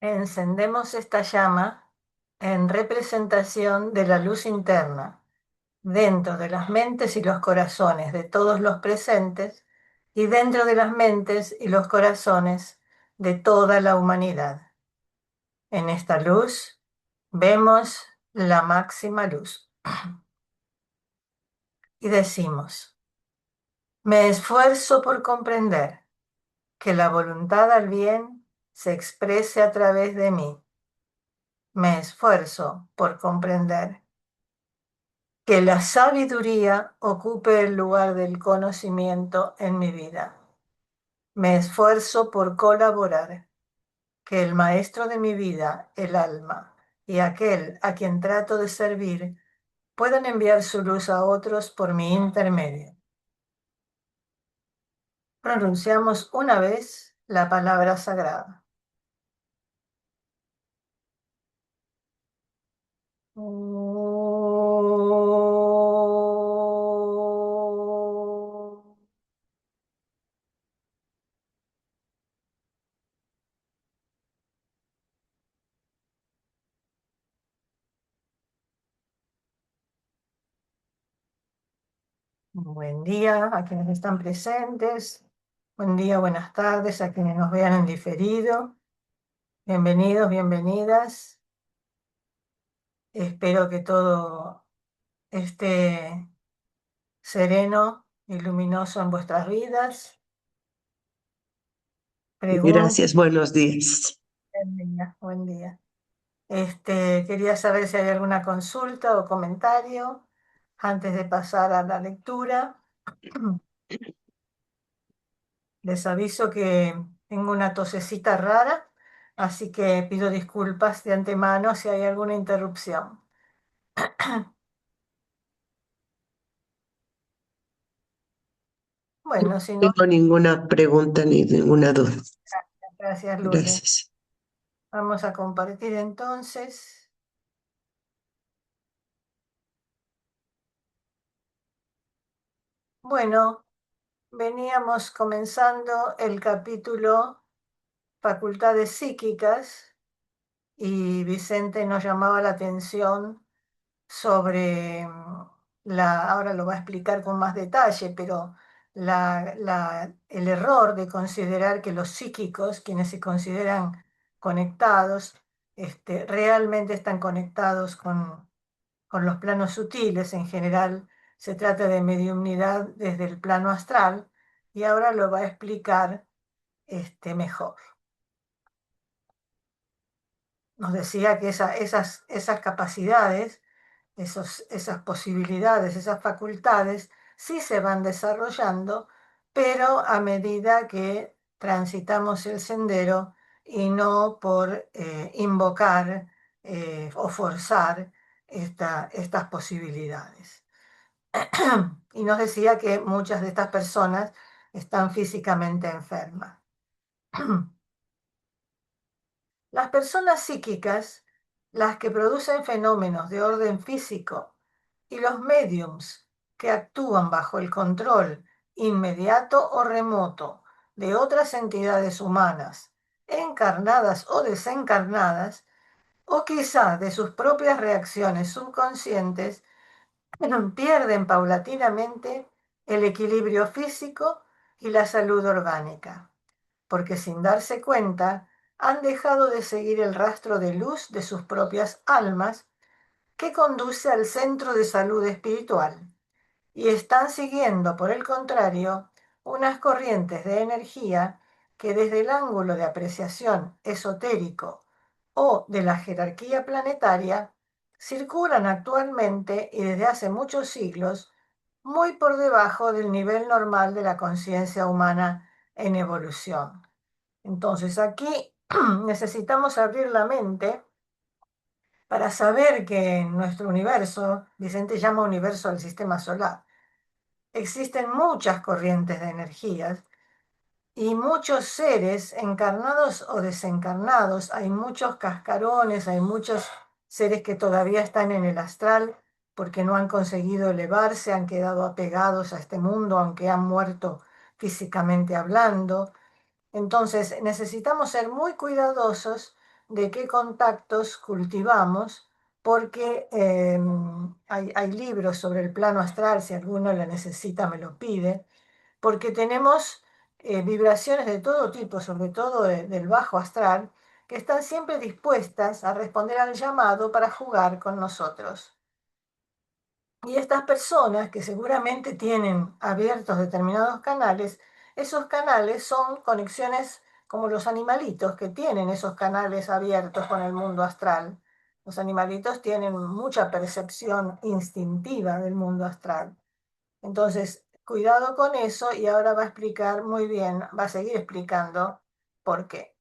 Encendemos esta llama en representación de la luz interna dentro de las mentes y los corazones de todos los presentes y dentro de las mentes y los corazones de toda la humanidad. En esta luz vemos la máxima luz y decimos: me esfuerzo por comprender que la voluntad al bien se exprese a través de mí. Me esfuerzo por comprender que la sabiduría ocupe el lugar del conocimiento en mi vida. Me esfuerzo por colaborar, que el maestro de mi vida, el alma, y aquel a quien trato de servir, puedan enviar su luz a otros por mi intermedio. Pronunciamos una vez la palabra sagrada. Buen día a quienes están presentes. Buen día, buenas tardes a quienes nos vean en diferido. Bienvenidos, bienvenidas. Espero que todo esté sereno y luminoso en vuestras vidas. Preguntas. Gracias, buenos días. Buen día, buen día. Quería saber si hay alguna consulta o comentario antes de pasar a la lectura. Les aviso que tengo una tosecita rara, así que pido disculpas de antemano si hay alguna interrupción. Bueno, si No no, tengo ninguna pregunta ni ninguna duda. gracias, Lourdes. Gracias. Vamos a compartir entonces. Bueno, veníamos comenzando el capítulo Facultades Psíquicas y Vicente nos llamaba la atención sobre ahora lo va a explicar con más detalle, pero el error de considerar que los psíquicos, quienes se consideran conectados, realmente están conectados con los planos sutiles. En general se trata de mediumnidad desde el plano astral y ahora lo va a explicar mejor. Nos decía que esas capacidades, esas posibilidades, esas facultades, sí se van desarrollando, pero a medida que transitamos el sendero y no por invocar o forzar estas posibilidades. Y nos decía que muchas de estas personas están físicamente enfermas. Las personas psíquicas, las que producen fenómenos de orden físico, y los médiums que actúan bajo el control inmediato o remoto de otras entidades humanas, encarnadas o desencarnadas, o quizá de sus propias reacciones subconscientes, pierden paulatinamente el equilibrio físico y la salud orgánica, porque sin darse cuenta han dejado de seguir el rastro de luz de sus propias almas que conduce al centro de salud espiritual, y están siguiendo, por el contrario, unas corrientes de energía que desde el ángulo de apreciación esotérico o de la jerarquía planetaria circulan actualmente y desde hace muchos siglos muy por debajo del nivel normal de la conciencia humana en evolución. Entonces aquí necesitamos abrir la mente para saber que en nuestro universo, Vicente llama universo al sistema solar, existen muchas corrientes de energías y muchos seres encarnados o desencarnados. Hay muchos cascarones, hay muchos seres que todavía están en el astral porque no han conseguido elevarse, han quedado apegados a este mundo, aunque han muerto físicamente hablando. Entonces, necesitamos ser muy cuidadosos de qué contactos cultivamos, porque hay libros sobre el plano astral, si alguno lo necesita me lo pide, porque tenemos vibraciones de todo tipo, sobre todo del bajo astral, que están siempre dispuestas a responder al llamado para jugar con nosotros. Y estas personas que seguramente tienen abiertos determinados canales, esos canales son conexiones como los animalitos que tienen esos canales abiertos con el mundo astral. Los animalitos tienen mucha percepción instintiva del mundo astral. Entonces, cuidado con eso y ahora va a explicar muy bien, va a seguir explicando por qué.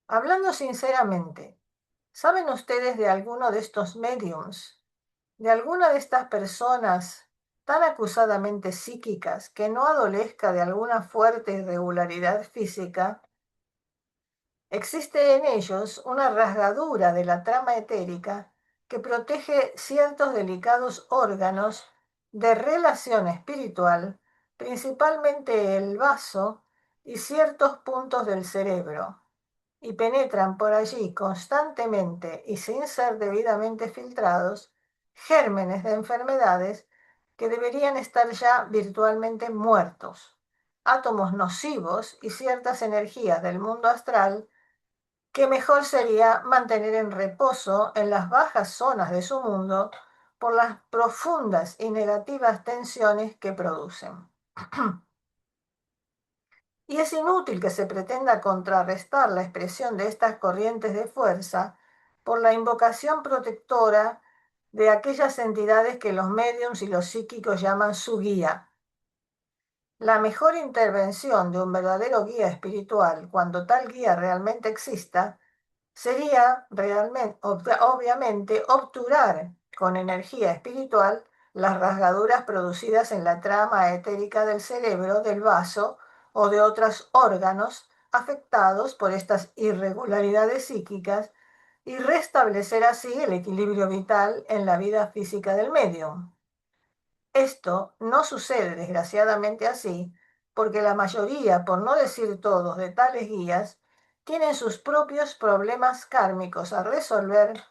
Hablando sinceramente, ¿saben ustedes de alguno de estos mediums? ¿De alguna de estas personas tan acusadamente psíquicas que no adolezca de alguna fuerte irregularidad física? Existe en ellos una rasgadura de la trama etérica que protege ciertos delicados órganos de relación espiritual, principalmente el vaso y ciertos puntos del cerebro, y penetran por allí constantemente y sin ser debidamente filtrados gérmenes de enfermedades que deberían estar ya virtualmente muertos, átomos nocivos y ciertas energías del mundo astral que mejor sería mantener en reposo en las bajas zonas de su mundo por las profundas y negativas tensiones que producen. Y es inútil que se pretenda contrarrestar la expresión de estas corrientes de fuerza por la invocación protectora de aquellas entidades que los médiums y los psíquicos llaman su guía. La mejor intervención de un verdadero guía espiritual, cuando tal guía realmente exista, sería realmente, obviamente, obturar con energía espiritual las rasgaduras producidas en la trama etérica del cerebro, del vaso o de otros órganos afectados por estas irregularidades psíquicas y restablecer así el equilibrio vital en la vida física del medium. Esto no sucede desgraciadamente así, porque la mayoría, por no decir todos, de tales guías tienen sus propios problemas kármicos a resolver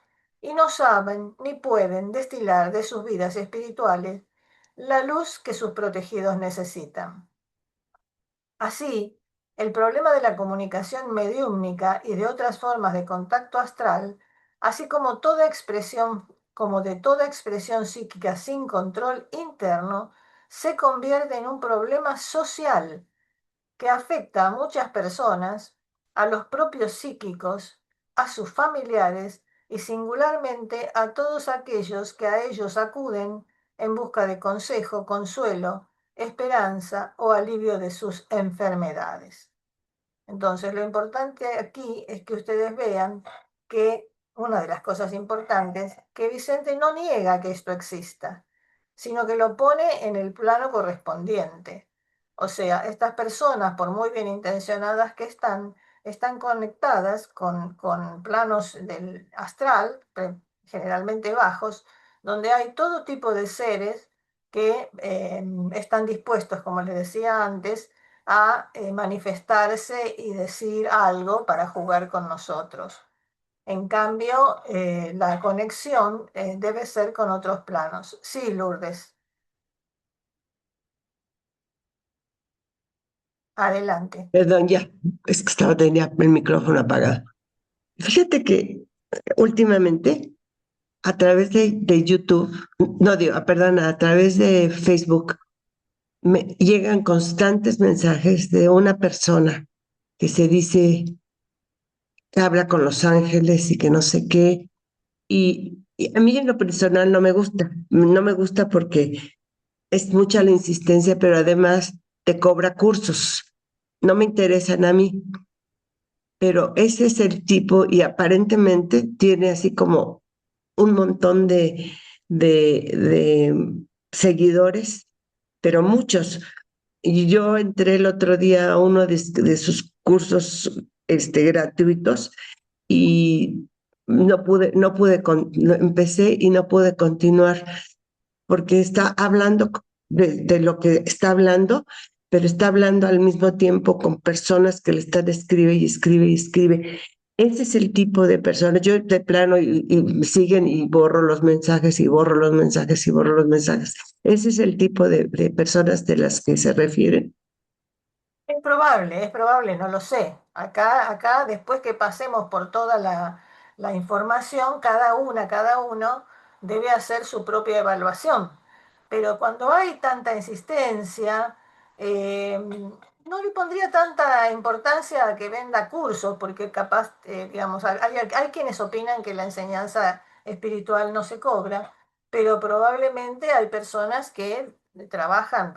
y no saben ni pueden destilar de sus vidas espirituales la luz que sus protegidos necesitan. Así, el problema de la comunicación mediúmnica y de otras formas de contacto astral, así como de toda expresión psíquica sin control interno, se convierte en un problema social que afecta a muchas personas, a los propios psíquicos, a sus familiares y singularmente a todos aquellos que a ellos acuden en busca de consejo, consuelo, esperanza o alivio de sus enfermedades. Entonces, lo importante aquí es que ustedes vean que una de las cosas importantes, que Vicente no niega que esto exista, sino que lo pone en el plano correspondiente. O sea, estas personas, por muy bien intencionadas que están conectadas con planos del astral, generalmente bajos, donde hay todo tipo de seres que están dispuestos, como les decía antes, a manifestarse y decir algo para jugar con nosotros. En cambio, la conexión debe ser con otros planos. Sí, Lourdes, adelante. Perdón, ya, es que tenía el micrófono apagado. Fíjate que últimamente, a través de YouTube, no digo, perdón, a través de Facebook, me llegan constantes mensajes de una persona que se dice que habla con los ángeles y que no sé qué, Y a mí en lo personal no me gusta porque es mucha la insistencia, pero además te cobra cursos. No me interesan a mí, pero ese es el tipo y aparentemente tiene así como un montón de seguidores, pero muchos. Y yo entré el otro día a uno de sus cursos gratuitos y empecé y no pude continuar porque está hablando de lo que está hablando, pero está hablando al mismo tiempo con personas que le están escribe y escribe y escribe. Ese es el tipo de personas. Yo de plano y me siguen y borro los mensajes y borro los mensajes y borro los mensajes. Ese es el tipo de personas de las que se refieren. Es probable, no lo sé. Acá, después que pasemos por toda la información, cada uno debe hacer su propia evaluación. Pero cuando hay tanta insistencia, eh, no le pondría tanta importancia a que venda cursos, porque capaz, digamos, hay quienes opinan que la enseñanza espiritual no se cobra, pero probablemente hay personas que trabajan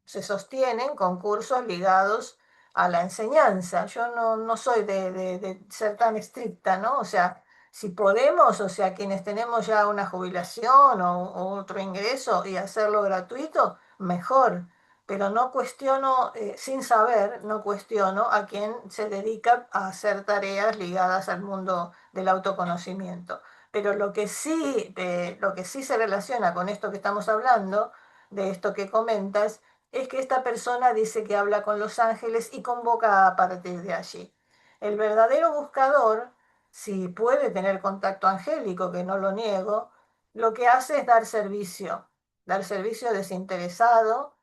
se sostienen con cursos ligados a la enseñanza. Yo no soy de ser tan estricta, ¿no? O sea, si podemos, o sea, quienes tenemos ya una jubilación o otro ingreso y hacerlo gratuito, mejor. Pero no cuestiono, sin saber, no cuestiono a quien se dedica a hacer tareas ligadas al mundo del autoconocimiento. Pero lo que sí se relaciona con esto que estamos hablando, de esto que comentas, es que esta persona dice que habla con los ángeles y convoca a partir de allí. El verdadero buscador, si puede tener contacto angélico, que no lo niego, lo que hace es dar servicio desinteresado,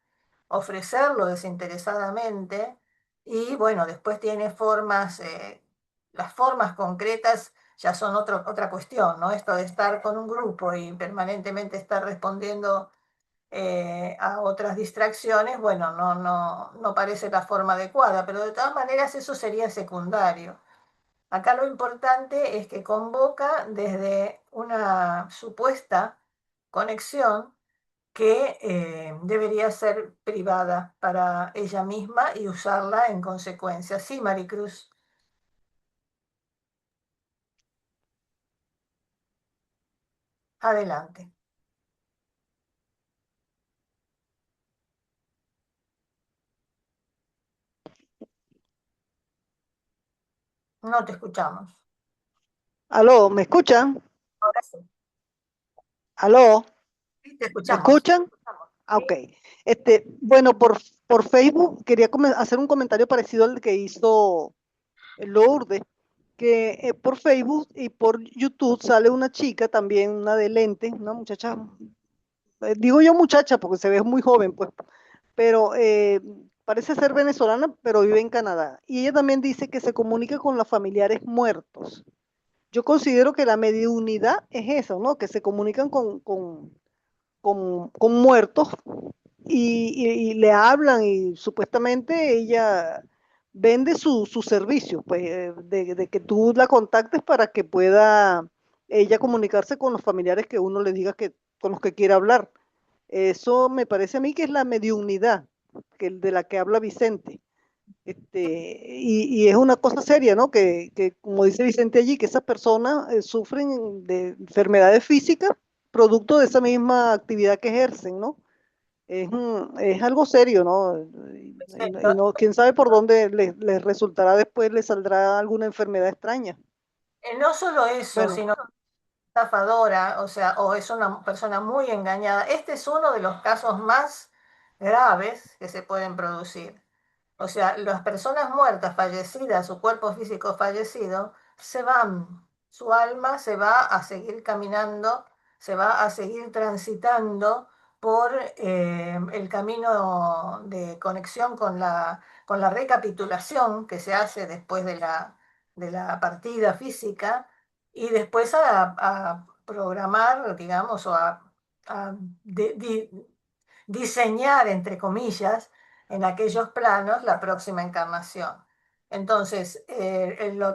ofrecerlo desinteresadamente y bueno, después tiene formas, las formas concretas ya son otra cuestión, ¿no? Esto de estar con un grupo y permanentemente estar respondiendo a otras distracciones, bueno, no parece la forma adecuada, pero de todas maneras eso sería secundario. Acá lo importante es que convoca desde una supuesta conexión que debería ser privada para ella misma y usarla en consecuencia. Sí, Maricruz, adelante. No te escuchamos. Aló, ¿me escuchan? Ahora sí, Aló, sí te ¿me escuchamos. escuchan? Ah, ok. ¿Sí? Bueno, por Facebook quería hacer un comentario parecido al que hizo Lourdes, que por Facebook y por YouTube sale una chica también, una de lente, una muchacha, digo yo muchacha porque se ve muy joven, pues, pero parece ser venezolana, pero vive en Canadá. Y ella también dice que se comunica con los familiares muertos. Yo considero que la mediunidad es eso, ¿no? Que se comunican con muertos y le hablan y supuestamente ella vende su servicio, pues de que tú la contactes para que pueda ella comunicarse con los familiares que uno le diga que con los que quiera hablar. Eso me parece a mí que es la mediunidad de la que habla Vicente. Y es una cosa seria, ¿no? Que, como dice Vicente allí, que esas personas sufren de enfermedades físicas producto de esa misma actividad que ejercen, ¿no? Es algo serio, ¿no? Y no, quién sabe por dónde les resultará después, les saldrá alguna enfermedad extraña. No solo eso, Bueno, sino estafadora, o sea, o es una persona muy engañada. Este es uno de los casos más graves que se pueden producir. O sea, las personas muertas, fallecidas, su cuerpo físico fallecido, se van, su alma se va a seguir caminando, se va a seguir transitando por el camino de conexión con la recapitulación que se hace después de la partida física y después a programar, digamos, o a diseñar, entre comillas, en aquellos planos la próxima encarnación. Entonces,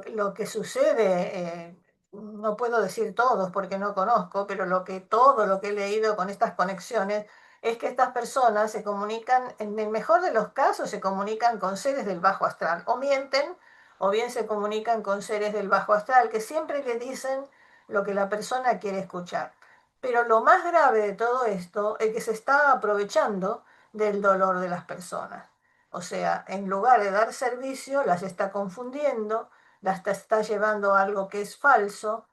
lo que sucede no puedo decir todos porque no conozco, pero todo lo que he leído con estas conexiones es que estas personas se comunican, en el mejor de los casos, se comunican con seres del bajo astral, o mienten, o bien se comunican con seres del bajo astral, que siempre le dicen lo que la persona quiere escuchar. Pero lo más grave de todo esto es que se está aprovechando del dolor de las personas. O sea, en lugar de dar servicio, las está confundiendo, las está llevando a algo que es falso.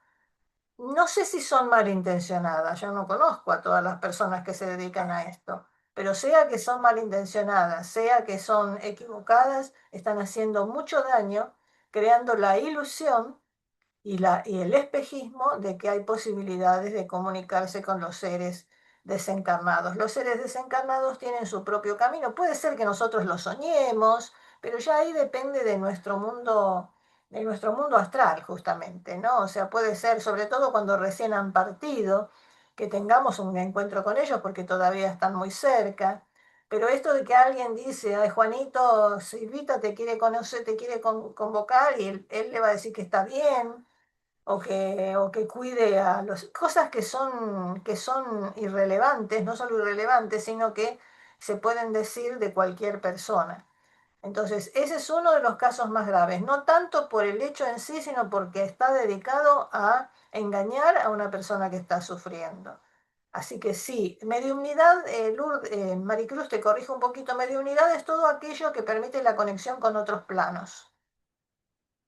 No sé si son malintencionadas, yo no conozco a todas las personas que se dedican a esto, pero sea que son malintencionadas, sea que son equivocadas, están haciendo mucho daño, creando la ilusión y el espejismo de que hay posibilidades de comunicarse con los seres desencarnados. Los seres desencarnados tienen su propio camino. Puede ser que nosotros lo soñemos, pero ya ahí depende de nuestro mundo astral, justamente, ¿no? O sea, puede ser, sobre todo cuando recién han partido, que tengamos un encuentro con ellos porque todavía están muy cerca. Pero esto de que alguien dice, ay, Juanito, Silvita te quiere conocer, te quiere convocar y él le va a decir que está bien, o que cuide a los cosas que son irrelevantes, no solo irrelevantes, sino que se pueden decir de cualquier persona. Entonces, ese es uno de los casos más graves, no tanto por el hecho en sí, sino porque está dedicado a engañar a una persona que está sufriendo. Así que sí, mediunidad, Maricruz, te corrijo un poquito, mediunidad es todo aquello que permite la conexión con otros planos,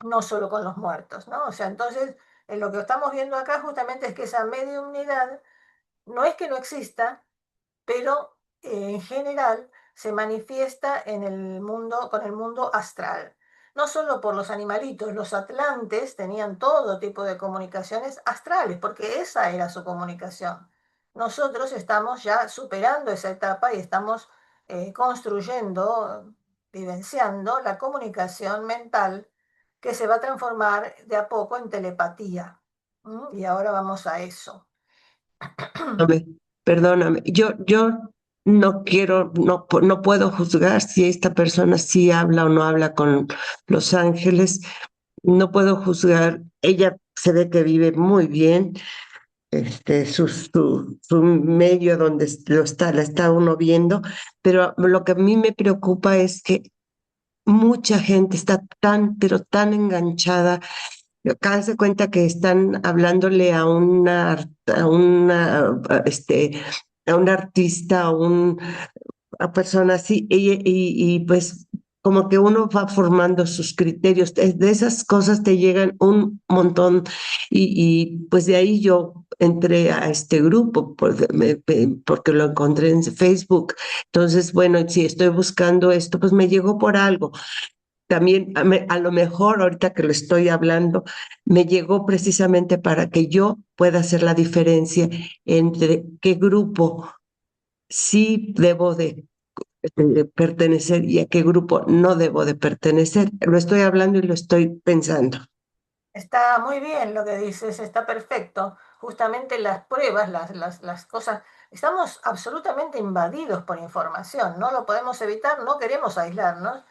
no solo con los muertos, ¿no? O sea, entonces, lo que estamos viendo acá justamente es que esa mediunidad no es que no exista, pero en general se manifiesta en el mundo, con el mundo astral. No solo por los animalitos, los atlantes tenían todo tipo de comunicaciones astrales, porque esa era su comunicación. Nosotros estamos ya superando esa etapa y estamos construyendo, vivenciando la comunicación mental que se va a transformar de a poco en telepatía. ¿Mm? Y ahora vamos a eso. Perdóname, perdóname. Yo no quiero, no puedo juzgar si esta persona sí habla o no habla con los ángeles. No puedo juzgar. Ella se ve que vive muy bien. Su medio donde la está uno viendo, pero lo que a mí me preocupa es que mucha gente está tan, pero tan enganchada. Cada se cuenta que están hablándole a un artista, a persona así, y pues como que uno va formando sus criterios. De esas cosas te llegan un montón pues de ahí yo entré a este grupo porque lo encontré en Facebook. Entonces, bueno, si estoy buscando esto, pues me llegó por algo. También a lo mejor ahorita que lo estoy hablando, me llegó precisamente para que yo pueda hacer la diferencia entre qué grupo sí debo de pertenecer y a qué grupo no debo de pertenecer. Lo estoy hablando y lo estoy pensando. Está muy bien lo que dices, está perfecto. Justamente las pruebas, las cosas, estamos absolutamente invadidos por información, no lo podemos evitar, no queremos aislarnos,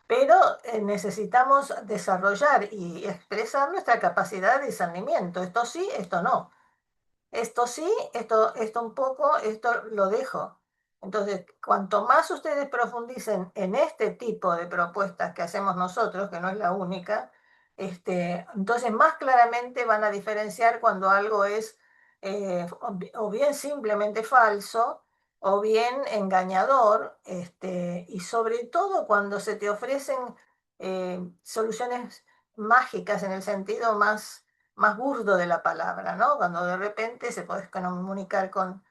pero necesitamos desarrollar y expresar nuestra capacidad de discernimiento. Esto sí, esto no. Esto sí, esto un poco, esto lo dejo. Entonces, cuanto más ustedes profundicen en este tipo de propuestas que hacemos nosotros, que no es la única, entonces más claramente van a diferenciar cuando algo es o bien simplemente falso o bien engañador, y sobre todo cuando se te ofrecen soluciones mágicas en el sentido más burdo de la palabra, ¿no? Cuando de repente se puede comunicar con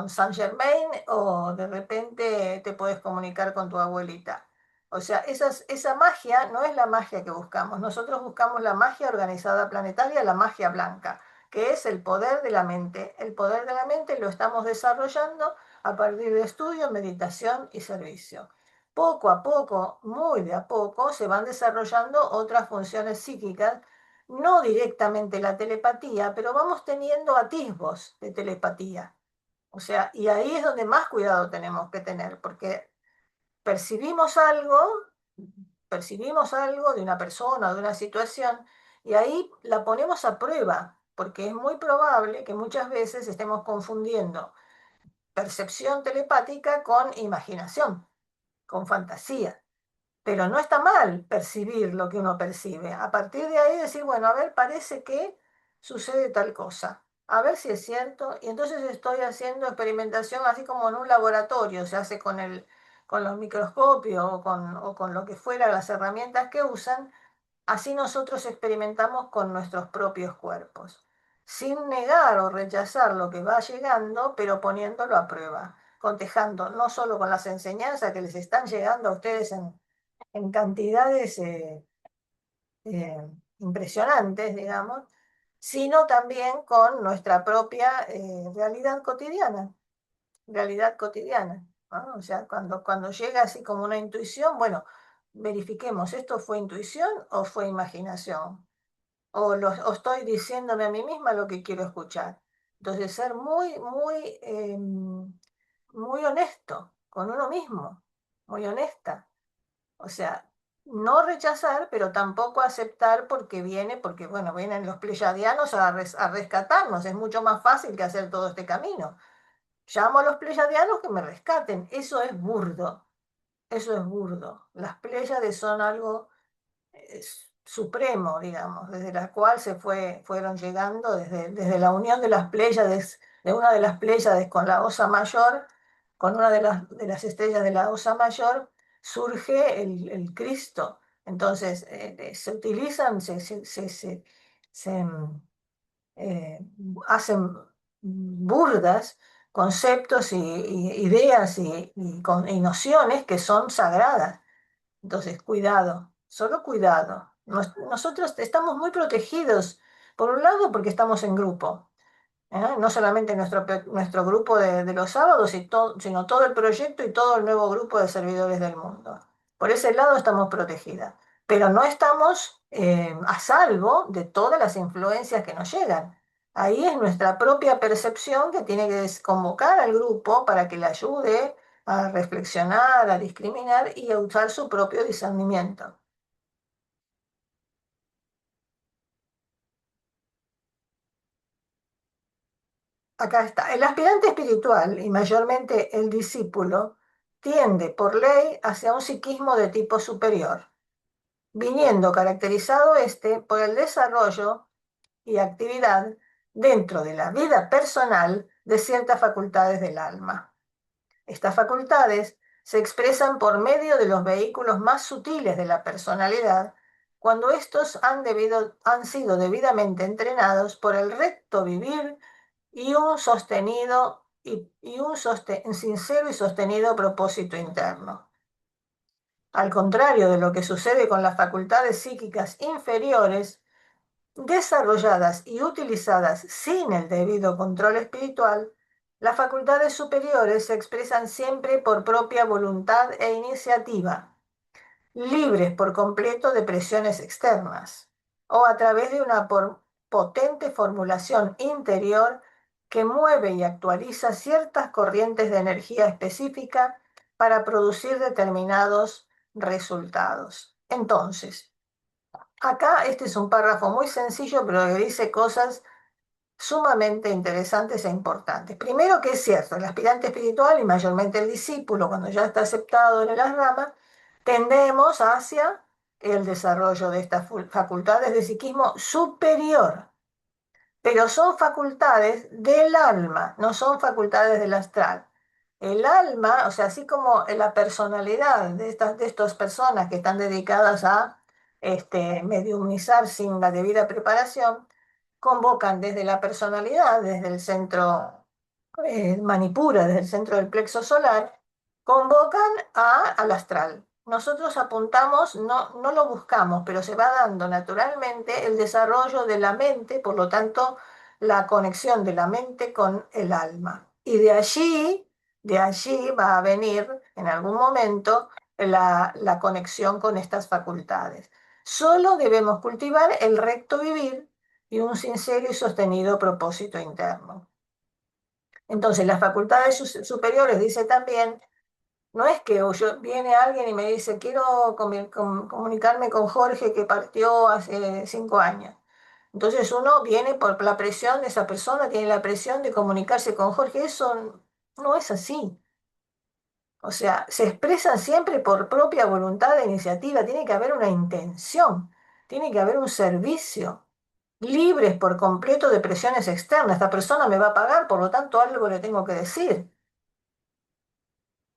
Saint Germain o de repente te puedes comunicar con tu abuelita. O sea, esa magia no es la magia que buscamos. Nosotros buscamos la magia organizada planetaria, la magia blanca, que es el poder de la mente. El poder de la mente lo estamos desarrollando a partir de estudio, meditación y servicio. Poco a poco, muy de a poco, se van desarrollando otras funciones psíquicas, no directamente la telepatía, pero vamos teniendo atisbos de telepatía. O sea, y ahí es donde más cuidado tenemos que tener, porque percibimos algo, percibimos algo de una persona o de una situación, Y ahí la ponemos a prueba, porque es muy probable que muchas veces estemos confundiendo percepción telepática con imaginación, con fantasía. Pero no está mal percibir lo que uno percibe. A partir de ahí decir, bueno, a ver, parece que sucede tal cosa. A ver si es cierto. Y entonces estoy haciendo experimentación así como en un laboratorio, se hace con los microscopios o con lo que fuera, las herramientas que usan. Así nosotros experimentamos con nuestros propios cuerpos, sin negar o rechazar lo que va llegando, pero poniéndolo a prueba, contejando no solo con las enseñanzas que les están llegando a ustedes en cantidades eh, impresionantes, digamos, sino también con nuestra propia realidad cotidiana, ¿no? O sea, cuando llega así como una intuición, bueno, verifiquemos, ¿esto fue intuición o fue imaginación? O estoy diciéndome a mí misma lo que quiero escuchar. Entonces, ser muy honesto con uno mismo, muy honesta. O sea, no rechazar, pero tampoco aceptar porque porque bueno, vienen los pleyadianos a rescatarnos. Es mucho más fácil que hacer todo este camino. Llamo a los pleyadianos que me rescaten. Eso es burdo. Las Pléyades son algo supremo, digamos, desde la cual fueron llegando, desde la unión de las Pléyades, de una de las Pléyades con la Osa Mayor, con una de las estrellas de la Osa Mayor, surge el Cristo. Entonces, se utilizan, se, eh, hacen burdas conceptos y ideas y nociones que son sagradas. Entonces, cuidado, solo cuidado. Nosotros estamos muy protegidos, por un lado porque estamos en grupo, no solamente nuestro grupo de los sábados, sino todo el proyecto y todo el nuevo grupo de servidores del mundo. Por ese lado estamos protegidas, pero no estamos a salvo de todas las influencias que nos llegan. Ahí es nuestra propia percepción que tiene que convocar al grupo para que le ayude a reflexionar, a discriminar y a usar su propio discernimiento. Acá está. El aspirante espiritual, y mayormente el discípulo, tiende por ley hacia un psiquismo de tipo superior, viniendo caracterizado este por el desarrollo y actividad dentro de la vida personal de ciertas facultades del alma. Estas facultades se expresan por medio de los vehículos más sutiles de la personalidad, cuando estos han sido debidamente entrenados por el recto vivir y un sincero y sostenido propósito interno. Al contrario de lo que sucede con las facultades psíquicas inferiores, desarrolladas y utilizadas sin el debido control espiritual, las facultades superiores se expresan siempre por propia voluntad e iniciativa, libres por completo de presiones externas, o a través de una potente formulación interior que mueve y actualiza ciertas corrientes de energía específica para producir determinados resultados. Entonces, acá este es un párrafo muy sencillo, pero que dice cosas sumamente interesantes e importantes. Primero que es cierto, el aspirante espiritual y mayormente el discípulo, cuando ya está aceptado en las ramas, tendemos hacia el desarrollo de estas facultades de psiquismo superior, pero son facultades del alma, no son facultades del astral. El alma, o sea, así como la personalidad de estas personas que están dedicadas a mediumizar sin la debida preparación, convocan desde la personalidad, desde el centro Manipura, desde el centro del plexo solar, convocan al astral. Nosotros apuntamos, no lo buscamos, pero se va dando naturalmente el desarrollo de la mente, por lo tanto, la conexión de la mente con el alma. Y de allí va a venir en algún momento la conexión con estas facultades. Solo debemos cultivar el recto vivir y un sincero y sostenido propósito interno. Entonces, las facultades superiores, dice también, No es que viene alguien y me dice, quiero comunicarme con Jorge que partió hace 5 años. Entonces uno viene por la presión de esa persona, tiene la presión de comunicarse con Jorge. Eso no es así. O sea, se expresan siempre por propia voluntad de iniciativa. Tiene que haber una intención, tiene que haber un servicio, libres por completo de presiones externas. Esta persona me va a pagar, por lo tanto algo le tengo que decir.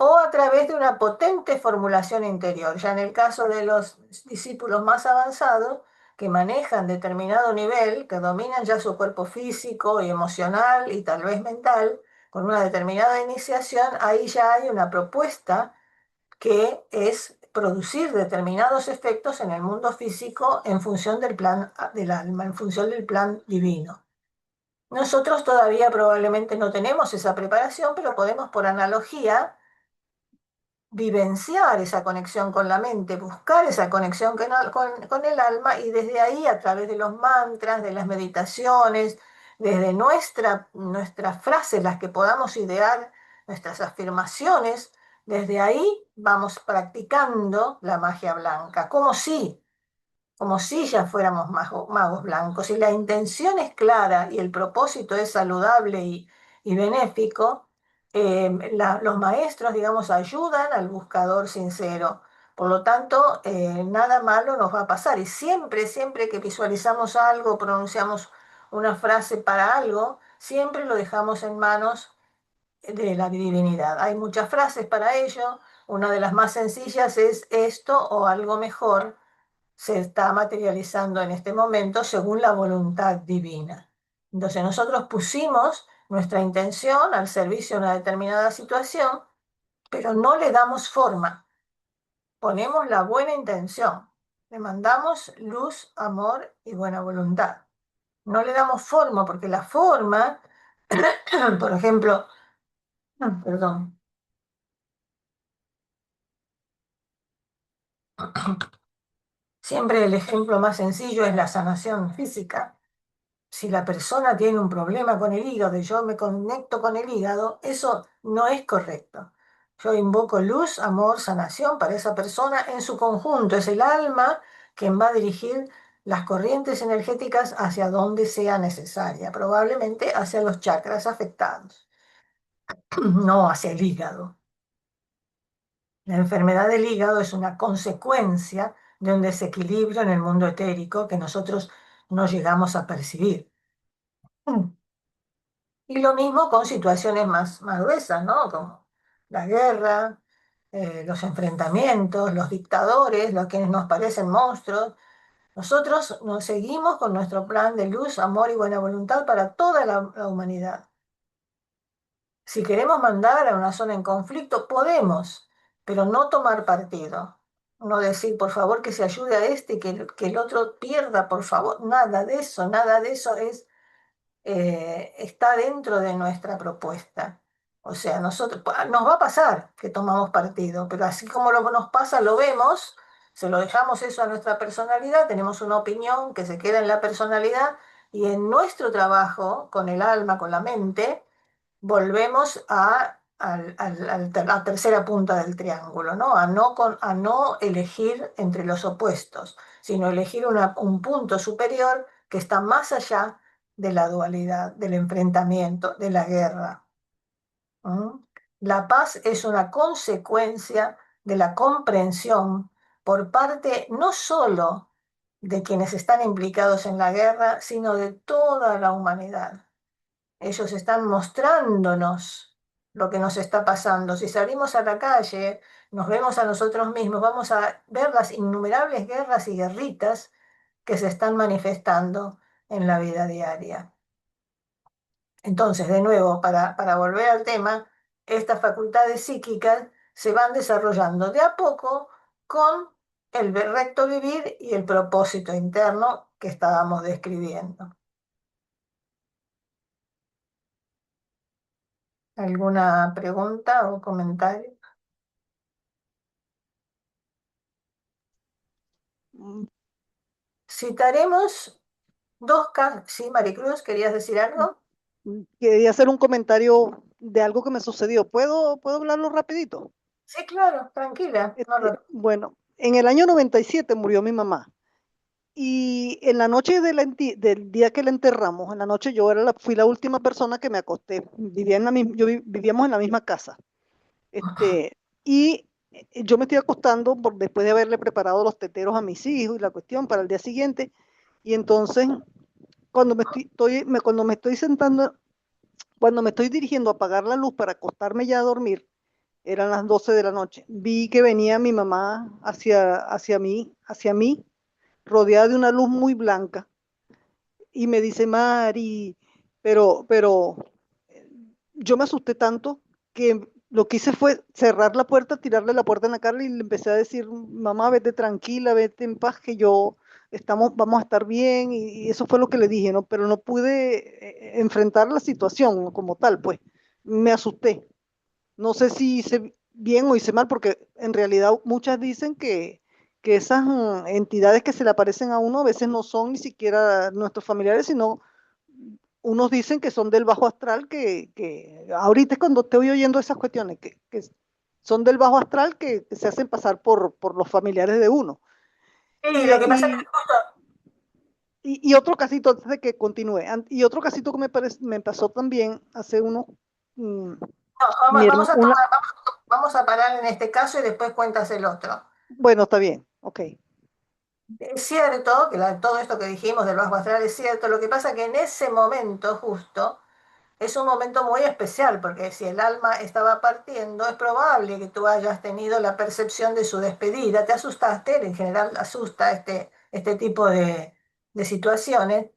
O a través de una potente formulación interior. Ya en el caso de los discípulos más avanzados, que manejan determinado nivel, que dominan ya su cuerpo físico y emocional y tal vez mental, con una determinada iniciación, ahí ya hay una propuesta que es producir determinados efectos en el mundo físico en función del plan del alma, en función del plan divino. Nosotros todavía probablemente no tenemos esa preparación, pero podemos por analogía vivenciar esa conexión con la mente, buscar esa conexión con el alma y desde ahí, a través de los mantras, de las meditaciones, desde nuestras frases, las que podamos idear, nuestras afirmaciones, desde ahí vamos practicando la magia blanca, como si ya fuéramos magos blancos. Si la intención es clara y el propósito es saludable y benéfico, los maestros, digamos, ayudan al buscador sincero. Por lo tanto, nada malo nos va a pasar. Y siempre, siempre que visualizamos algo, pronunciamos una frase para algo, siempre lo dejamos en manos de la divinidad. Hay muchas frases para ello. Una de las más sencillas es esto o algo mejor se está materializando en este momento según la voluntad divina. Entonces nosotros pusimos nuestra intención al servicio de una determinada situación, pero no le damos forma. Ponemos la buena intención. Le mandamos luz, amor y buena voluntad. No le damos forma porque la forma, por ejemplo, perdón, siempre el ejemplo más sencillo es la sanación física. Si la persona tiene un problema con el hígado y yo me conecto con el hígado, eso no es correcto. Yo invoco luz, amor, sanación para esa persona en su conjunto. Es el alma quien va a dirigir las corrientes energéticas hacia donde sea necesaria, probablemente hacia los chakras afectados, no hacia el hígado. La enfermedad del hígado es una consecuencia de un desequilibrio en el mundo etérico que nosotros no llegamos a percibir. Y lo mismo con situaciones más gruesas, ¿no? Como la guerra, los enfrentamientos, los dictadores, los que nos parecen monstruos. Nosotros nos seguimos con nuestro plan de luz, amor y buena voluntad para toda la humanidad. Si queremos mandar a una zona en conflicto, podemos, pero no tomar partido. No decir, por favor, que se ayude a este y que el otro pierda, por favor. Nada de eso es está dentro de nuestra propuesta. O sea, nos va a pasar que tomamos partido, pero así como nos pasa, lo vemos, se lo dejamos eso a nuestra personalidad, tenemos una opinión que se queda en la personalidad y en nuestro trabajo con el alma, con la mente, volvemos a la tercera punta del triángulo, ¿no? A no elegir entre los opuestos, sino elegir un punto superior que está más allá de la dualidad, del enfrentamiento, de la guerra. ¿Mm? La paz es una consecuencia de la comprensión por parte no solo de quienes están implicados en la guerra, sino de toda la humanidad. Ellos están mostrándonos lo que nos está pasando. Si salimos a la calle, nos vemos a nosotros mismos, vamos a ver las innumerables guerras y guerritas que se están manifestando en la vida diaria. Entonces, de nuevo, para volver al tema, estas facultades psíquicas se van desarrollando de a poco con el recto vivir y el propósito interno que estábamos describiendo. ¿Alguna pregunta o comentario? Mm, Citaremos dos casos. Sí, Maricruz, ¿querías decir algo? Quería hacer un comentario de algo que me sucedió. ¿Puedo hablarlo rapidito? Sí, claro, tranquila. No Bueno, en el año 97 murió mi mamá. Y en la noche del día que la enterramos, en la noche yo fui la última persona que me acosté. Vivíamos en la misma casa. Este, y yo me estoy acostando después de haberle preparado los teteros a mis hijos y la cuestión para el día siguiente. Y entonces, cuando me estoy sentando, cuando me estoy dirigiendo a apagar la luz para acostarme ya a dormir, eran las 12 de la noche. Vi que venía mi mamá hacia mí, rodeada de una luz muy blanca. Y me dice, Mari, pero yo me asusté tanto que lo que hice fue cerrar la puerta, tirarle la puerta en la cara y le empecé a decir, mamá, vete tranquila, vete en paz, que vamos a estar bien, y eso fue lo que le dije, ¿no? Pero no pude enfrentar la situación como tal, pues me asusté. No sé si hice bien o hice mal, porque en realidad muchas dicen que esas entidades que se le aparecen a uno a veces no son ni siquiera nuestros familiares, sino unos dicen que son del bajo astral, que ahorita es cuando estoy oyendo esas cuestiones, que son del bajo astral que se hacen pasar por los familiares de uno. Sí, Y, lo que pasa es que y, y otro casito, antes de que continúe, y otro casito que me pasó también hace unos, mm, no, mi vamos a una, tomar, vamos a parar en este caso y después cuentas el otro. bueno, está bien, ok, Es cierto que todo esto que dijimos del bajo astral es cierto, lo que pasa que en ese momento justo es un momento muy especial porque si el alma estaba partiendo es probable que tú hayas tenido la percepción de su despedida, te asustaste, en general asusta este tipo de situaciones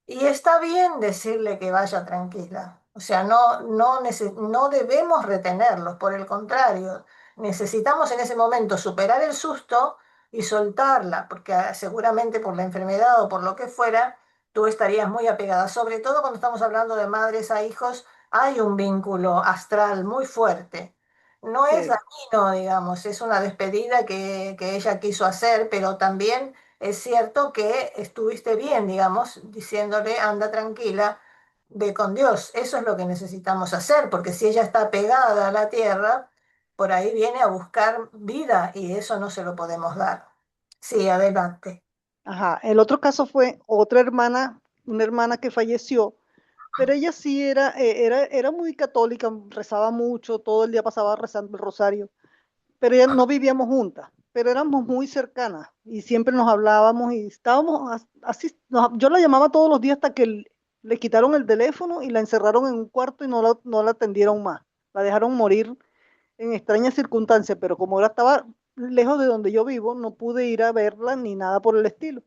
y está bien decirle que vaya tranquila, o sea, no debemos retenerlos, por el contrario, necesitamos en ese momento superar el susto y soltarla, porque seguramente por la enfermedad o por lo que fuera, tú estarías muy apegada, sobre todo cuando estamos hablando de madres a hijos, hay un vínculo astral muy fuerte. No es sí, dañino, digamos, es una despedida que ella quiso hacer, pero también es cierto que estuviste bien, digamos, diciéndole, anda tranquila, ve con Dios. Eso es lo que necesitamos hacer, porque si ella está pegada a la tierra, por ahí viene a buscar vida y eso no se lo podemos dar. Sí, adelante. ajá. El otro caso fue otra hermana, una hermana que falleció, pero ella sí era muy católica, rezaba mucho, todo el día pasaba rezando el rosario, pero ya no vivíamos juntas, pero éramos muy cercanas y siempre nos hablábamos y estábamos así, yo la llamaba todos los días hasta que le quitaron el teléfono y la encerraron en un cuarto y no la atendieron más, la dejaron morir en extrañas circunstancias, pero como ahora estaba lejos de donde yo vivo, no pude ir a verla ni nada por el estilo.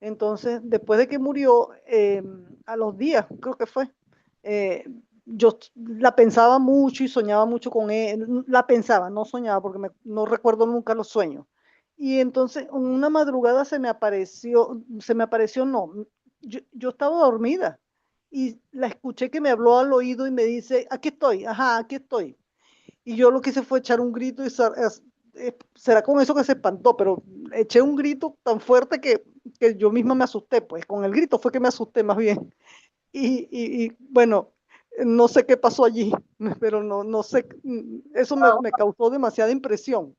Entonces, después de que murió, a los días, creo que fue, eh, yo la pensaba mucho y soñaba mucho con él. La pensaba, no soñaba porque no recuerdo nunca los sueños. Y entonces, una madrugada se me apareció, no, yo estaba dormida y la escuché que me habló al oído y me dice, aquí estoy, ajá, aquí estoy. Y yo lo que hice fue echar un grito y será con eso que se espantó, pero eché un grito tan fuerte que yo misma me asusté, pues con el grito fue que me asusté más bien. Y bueno, no sé qué pasó allí, pero no sé, eso me causó demasiada impresión.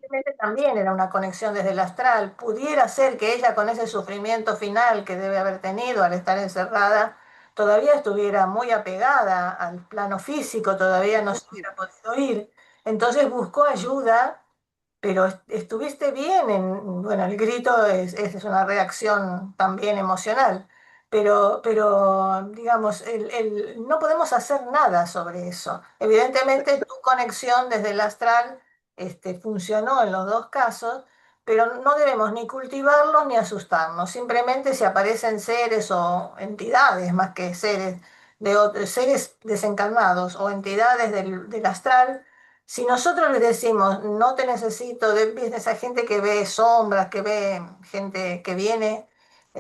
Posiblemente también era una conexión desde el astral. Pudiera ser que ella con ese sufrimiento final que debe haber tenido al estar encerrada, todavía estuviera muy apegada al plano físico, todavía no Oh, se sí, hubiera podido ir. Entonces buscó ayuda, pero estuviste bien en, bueno, el grito es una reacción también emocional, pero digamos, no podemos hacer nada sobre eso. Evidentemente tu conexión desde el astral funcionó en los dos casos, pero no debemos ni cultivarlos ni asustarnos. Simplemente si aparecen seres o entidades, más que seres, seres desencarnados o entidades del astral, si nosotros les decimos, no te necesito, de esa gente que ve sombras, que ve gente que viene,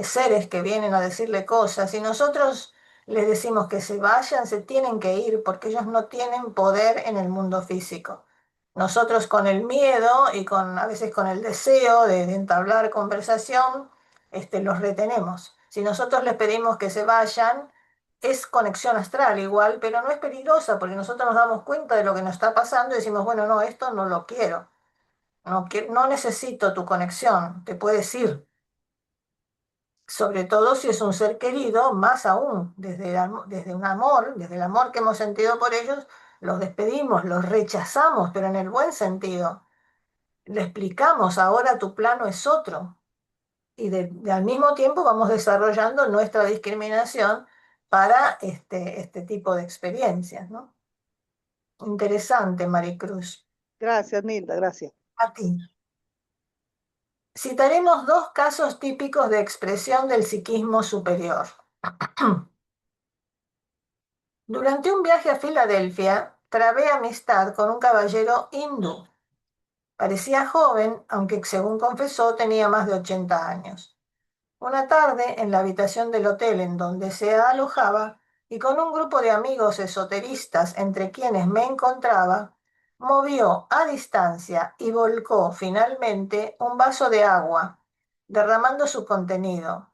seres que vienen a decirle cosas, si nosotros les decimos que se vayan, se tienen que ir porque ellos no tienen poder en el mundo físico. Nosotros con el miedo y a veces con el deseo de entablar conversación, los retenemos. Si nosotros les pedimos que se vayan, es conexión astral igual, pero no es peligrosa porque nosotros nos damos cuenta de lo que nos está pasando y decimos, bueno, no, esto no lo quiero. No, no necesito tu conexión, te puedes ir. Sobre todo si es un ser querido, más aún, desde un amor, desde el amor que hemos sentido por ellos, los despedimos, los rechazamos, pero en el buen sentido. Le explicamos, ahora tu plano es otro. Y al mismo tiempo vamos desarrollando nuestra discriminación para este tipo de experiencias, ¿no? Interesante, Maricruz. Gracias, Nilda, gracias. A ti. Citaremos dos casos típicos de expresión del psiquismo superior. Durante un viaje a Filadelfia, trabé amistad con un caballero hindú. Parecía joven, aunque según confesó tenía más de 80 años. Una tarde, en la habitación del hotel en donde se alojaba, y con un grupo de amigos esoteristas entre quienes me encontraba, movió a distancia y volcó finalmente un vaso de agua, derramando su contenido.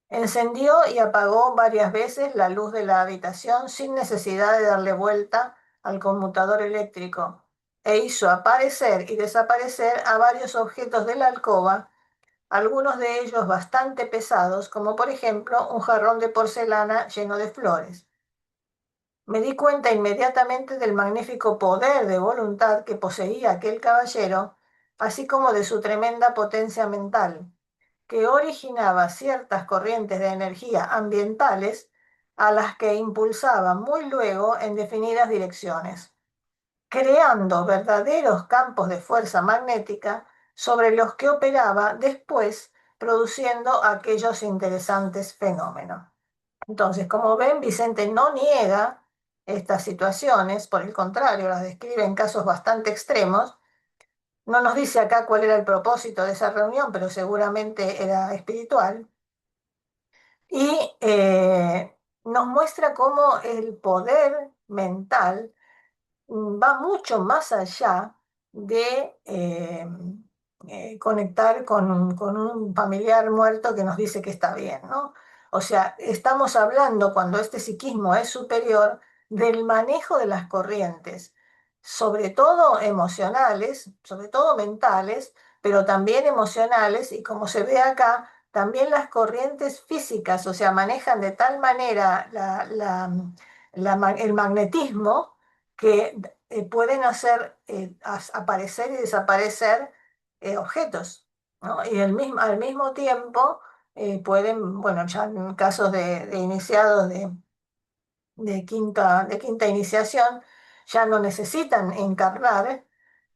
Encendió y apagó varias veces la luz de la habitación sin necesidad de darle vuelta al conmutador eléctrico, e hizo aparecer y desaparecer a varios objetos de la alcoba, algunos de ellos bastante pesados, como por ejemplo un jarrón de porcelana lleno de flores. Me di cuenta inmediatamente del magnífico poder de voluntad que poseía aquel caballero, así como de su tremenda potencia mental, que originaba ciertas corrientes de energía ambientales a las que impulsaba muy luego en definidas direcciones, creando verdaderos campos de fuerza magnética sobre los que operaba después, produciendo aquellos interesantes fenómenos. Entonces, como ven, Vicente no niega estas situaciones, por el contrario, las describe en casos bastante extremos. No nos dice acá cuál era el propósito de esa reunión, pero seguramente era espiritual. Y nos muestra cómo el poder mental va mucho más allá de conectar con un familiar muerto que nos dice que está bien, ¿no? O sea, estamos hablando, cuando este psiquismo es superior, del manejo de las corrientes, sobre todo emocionales, sobre todo mentales, pero también emocionales, y como se ve acá, también las corrientes físicas, o sea, manejan de tal manera el magnetismo que pueden hacer aparecer y desaparecer objetos, ¿no? Y al mismo tiempo pueden, bueno, ya en casos de iniciados de quinta iniciación, ya no necesitan encarnar,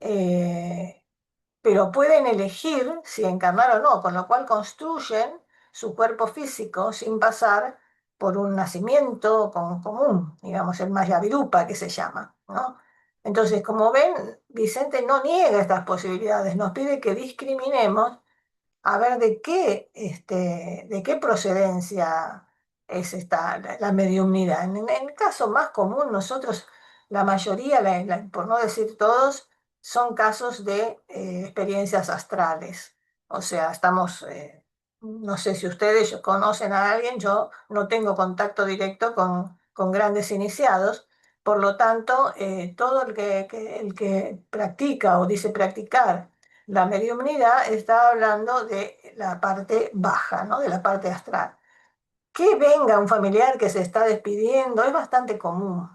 eh, pero pueden elegir si encarnar o no, con lo cual construyen su cuerpo físico sin pasar por un nacimiento común, digamos, el Mayavirupa que se llama, ¿no? Entonces, como ven, Vicente no niega estas posibilidades, nos pide que discriminemos a ver de qué procedencia es la mediumnidad. En el caso más común, nosotros, la mayoría, por no decir todos, son casos de experiencias astrales. O sea, no sé si ustedes conocen a alguien, yo no tengo contacto directo con grandes iniciados. Por lo tanto, todo el que practica o dice practicar la mediumnidad está hablando de la parte baja, ¿no? De la parte astral. Que venga un familiar que se está despidiendo es bastante común,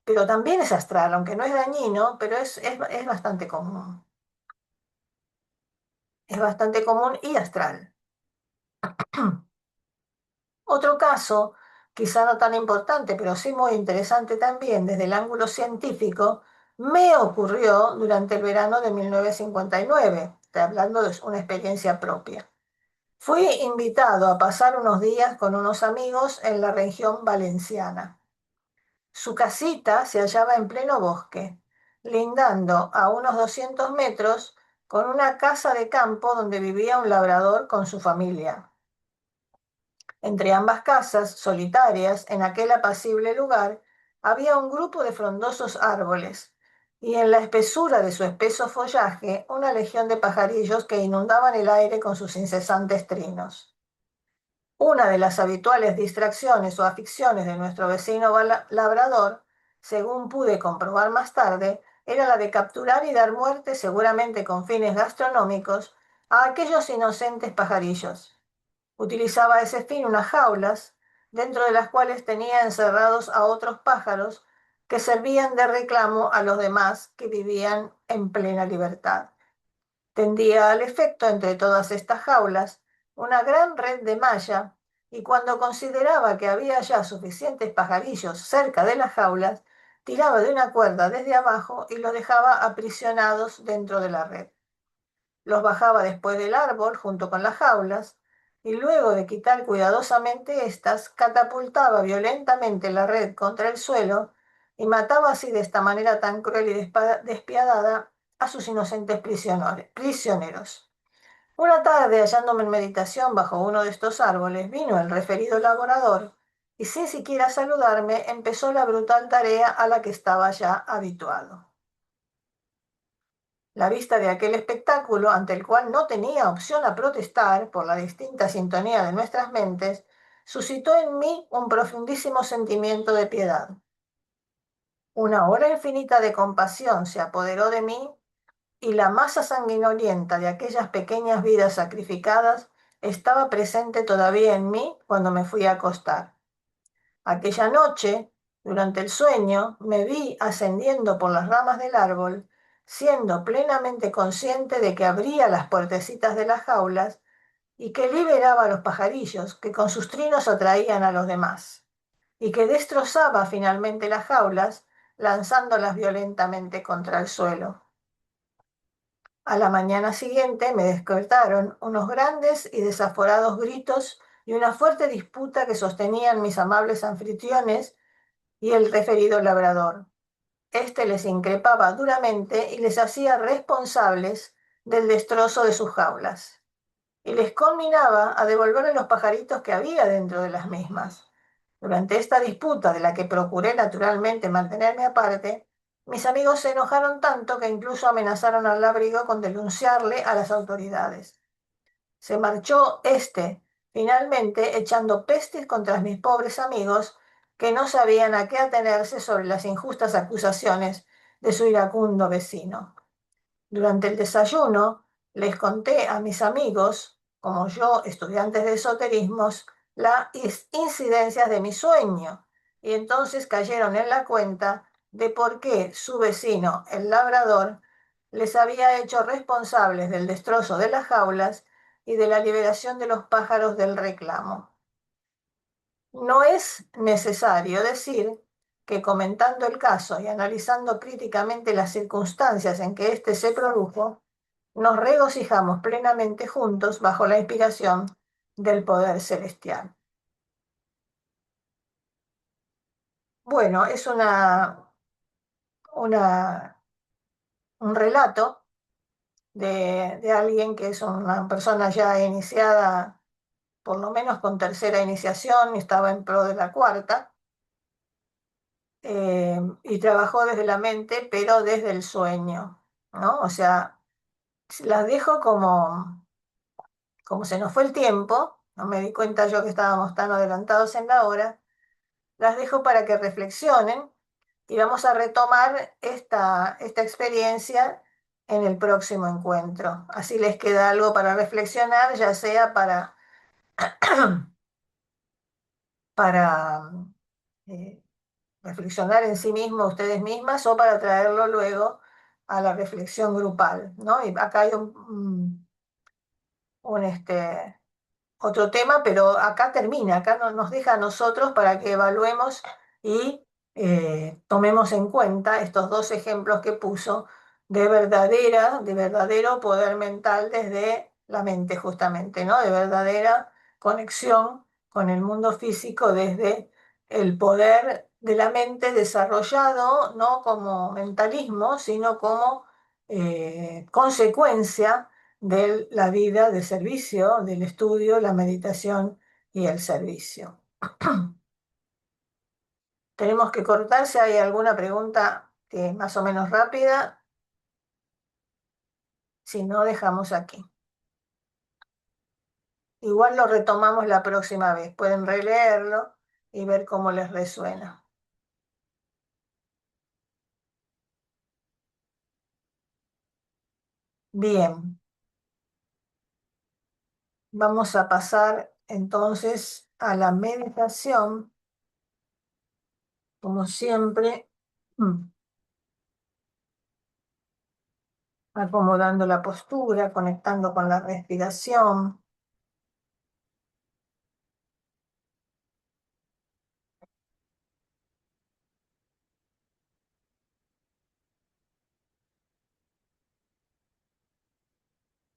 pero también es astral, aunque no es dañino, pero es bastante común. Es bastante común y astral. Otro caso, quizá no tan importante, pero sí muy interesante también desde el ángulo científico, me ocurrió durante el verano de 1959, estoy hablando de una experiencia propia. Fui invitado a pasar unos días con unos amigos en la región valenciana. Su casita se hallaba en pleno bosque, lindando a unos 200 metros con una casa de campo donde vivía un labrador con su familia. Entre ambas casas, solitarias, en aquel apacible lugar, había un grupo de frondosos árboles, y en la espesura de su espeso follaje una legión de pajarillos que inundaban el aire con sus incesantes trinos. Una de las habituales distracciones o aficiones de nuestro vecino labrador, según pude comprobar más tarde, era la de capturar y dar muerte, seguramente con fines gastronómicos, a aquellos inocentes pajarillos. Utilizaba a ese fin unas jaulas, dentro de las cuales tenía encerrados a otros pájaros que servían de reclamo a los demás que vivían en plena libertad. Tendía al efecto entre todas estas jaulas una gran red de malla, y cuando consideraba que había ya suficientes pajarillos cerca de las jaulas, tiraba de una cuerda desde abajo y los dejaba aprisionados dentro de la red. Los bajaba después del árbol junto con las jaulas, y luego de quitar cuidadosamente éstas, catapultaba violentamente la red contra el suelo y mataba así de esta manera tan cruel y despiadada a sus inocentes prisioneros. Una tarde, hallándome en meditación bajo uno de estos árboles, vino el referido laborador y sin siquiera saludarme empezó la brutal tarea a la que estaba ya habituado. La vista de aquel espectáculo, ante el cual no tenía opción a protestar por la distinta sintonía de nuestras mentes, suscitó en mí un profundísimo sentimiento de piedad. Una ola infinita de compasión se apoderó de mí, y la masa sanguinolienta de aquellas pequeñas vidas sacrificadas estaba presente todavía en mí cuando me fui a acostar. Aquella noche, durante el sueño, me vi ascendiendo por las ramas del árbol, siendo plenamente consciente de que abría las puertecitas de las jaulas y que liberaba a los pajarillos que con sus trinos atraían a los demás, y que destrozaba finalmente las jaulas, lanzándolas violentamente contra el suelo. A la mañana siguiente me despertaron unos grandes y desaforados gritos y una fuerte disputa que sostenían mis amables anfitriones y el referido labrador. Este les increpaba duramente y les hacía responsables del destrozo de sus jaulas, y les conminaba a devolverle los pajaritos que había dentro de las mismas. Durante esta disputa, de la que procuré naturalmente mantenerme aparte, mis amigos se enojaron tanto que incluso amenazaron al labrigo con denunciarle a las autoridades. Se marchó este, finalmente, echando pestes contra mis pobres amigos, que no sabían a qué atenerse sobre las injustas acusaciones de su iracundo vecino. Durante el desayuno les conté a mis amigos, como yo, estudiantes de esoterismos, las incidencias de mi sueño, y entonces cayeron en la cuenta de por qué su vecino, el labrador, les había hecho responsables del destrozo de las jaulas y de la liberación de los pájaros del reclamo. No es necesario decir que, comentando el caso y analizando críticamente las circunstancias en que éste se produjo, nos regocijamos plenamente juntos bajo la inspiración del poder celestial. Bueno, es un relato de alguien que es una persona ya iniciada, por lo menos con tercera iniciación, y estaba en pro de la cuarta, y trabajó desde la mente, pero desde el sueño, ¿no? O sea, las dejo como se nos fue el tiempo, no me di cuenta yo que estábamos tan adelantados en la hora, las dejo para que reflexionen y vamos a retomar esta experiencia en el próximo encuentro. Así les queda algo para reflexionar, ya sea para eh, reflexionar en sí mismos, ustedes mismas, o para traerlo luego a la reflexión grupal, ¿no? Y acá hay un otro tema, pero acá termina, acá nos deja a nosotros para que evaluemos y tomemos en cuenta estos dos ejemplos que puso de verdadero poder mental desde la mente justamente, ¿no? De verdadera conexión con el mundo físico desde el poder de la mente desarrollado, no como mentalismo, sino como consecuencia de la vida de servicio, del estudio, la meditación y el servicio. Tenemos que cortar si hay alguna pregunta más o menos rápida, si no dejamos aquí. Igual lo retomamos la próxima vez. Pueden releerlo y ver cómo les resuena. Bien, vamos a pasar entonces a la meditación, como siempre, acomodando la postura, conectando con la respiración.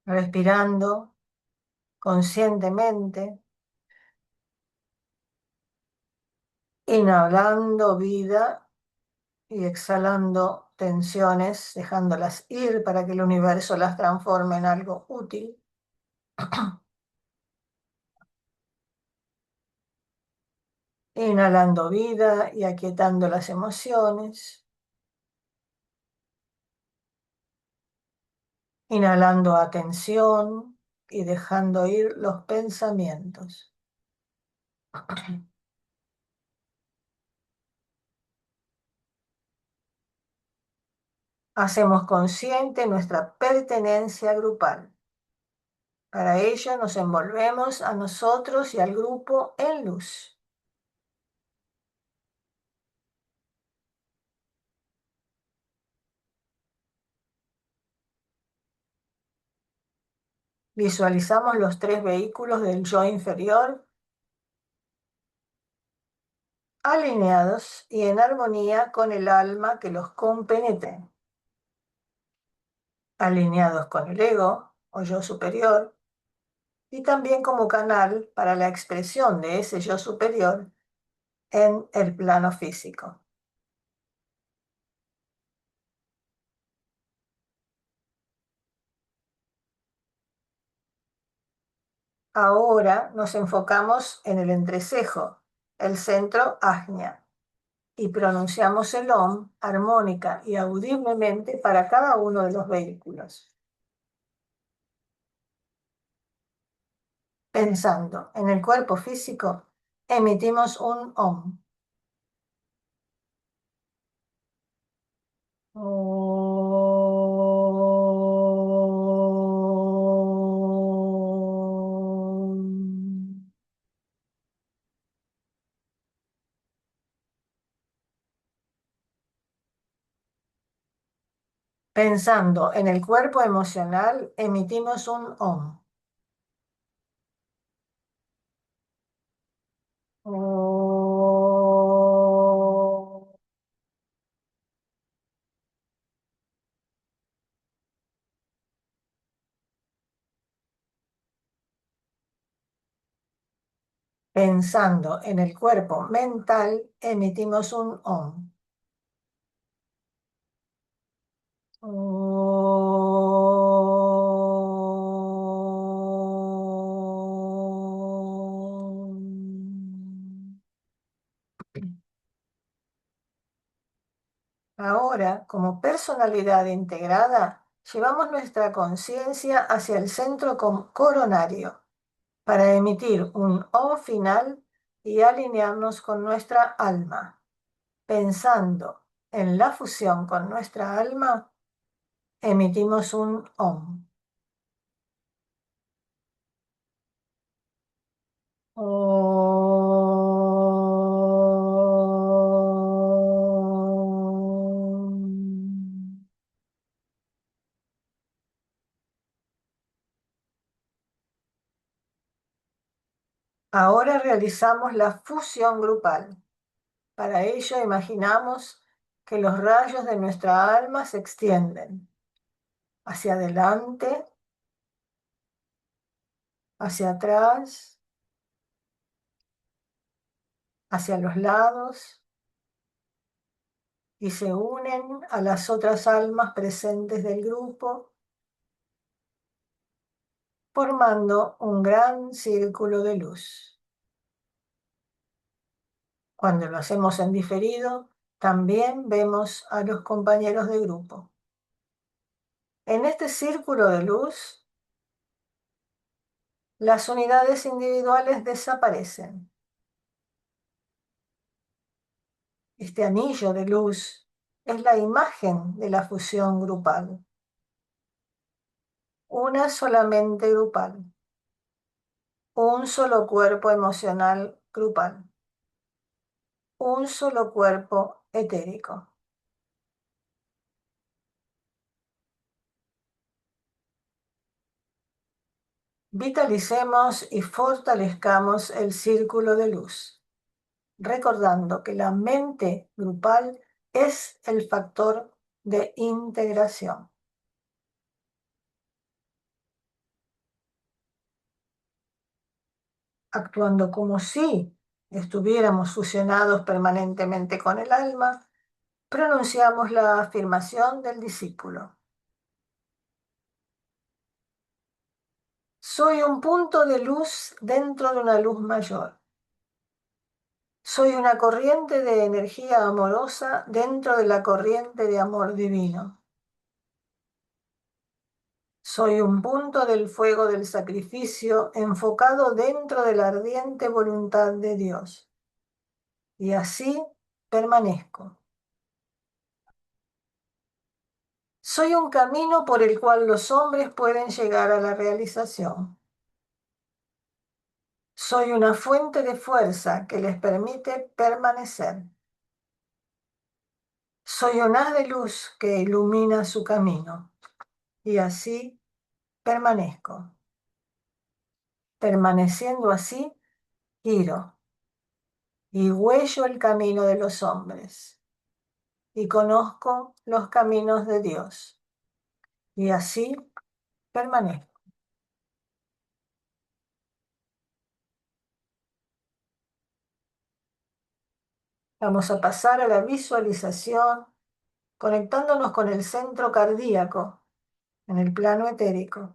Respirando conscientemente, inhalando vida y exhalando tensiones, dejándolas ir para que el universo las transforme en algo útil. Inhalando vida y aquietando las emociones. Inhalando atención y dejando ir los pensamientos. Hacemos consciente nuestra pertenencia grupal. Para ello nos envolvemos a nosotros y al grupo en luz. Visualizamos los tres vehículos del yo inferior alineados y en armonía con el alma que los compenetre. Alineados con el ego o yo superior y también como canal para la expresión de ese yo superior en el plano físico. Ahora nos enfocamos en el entrecejo, el centro ajna, y pronunciamos el Om armónica y audiblemente para cada uno de los vehículos. Pensando en el cuerpo físico, emitimos un Om. Om. Pensando en el cuerpo emocional, emitimos un Om. Om. Pensando en el cuerpo mental, emitimos un Om. Om. Ahora, como personalidad integrada, llevamos nuestra conciencia hacia el centro coronario para emitir un O final y alinearnos con nuestra alma. Pensando en la fusión con nuestra alma, emitimos un Om. Om. Ahora realizamos la fusión grupal. Para ello imaginamos que los rayos de nuestra alma se extienden hacia adelante, hacia atrás, hacia los lados y se unen a las otras almas presentes del grupo, formando un gran círculo de luz. Cuando lo hacemos en diferido, también vemos a los compañeros de grupo. En este círculo de luz Las unidades individuales desaparecen. Este anillo de luz es la imagen de la fusión grupal. Una solamente grupal. Un solo cuerpo emocional grupal. Un solo cuerpo etérico. Vitalicemos y fortalezcamos el círculo de luz, recordando que la mente grupal es el factor de integración. Actuando como si estuviéramos fusionados permanentemente con el alma, pronunciamos la afirmación del discípulo. Soy un punto de luz dentro de una luz mayor. Soy una corriente de energía amorosa dentro de la corriente de amor divino. Soy un punto del fuego del sacrificio enfocado dentro de la ardiente voluntad de Dios. Y así permanezco. Soy un camino por el cual los hombres pueden llegar a la realización. Soy una fuente de fuerza que les permite permanecer. Soy un haz de luz que ilumina su camino. Y así permanezco. Permaneciendo así, giro y huello el camino de los hombres. Y conozco los caminos de Dios. Y así permanezco. Vamos a pasar a la visualización, conectándonos con el centro cardíaco en el plano etérico.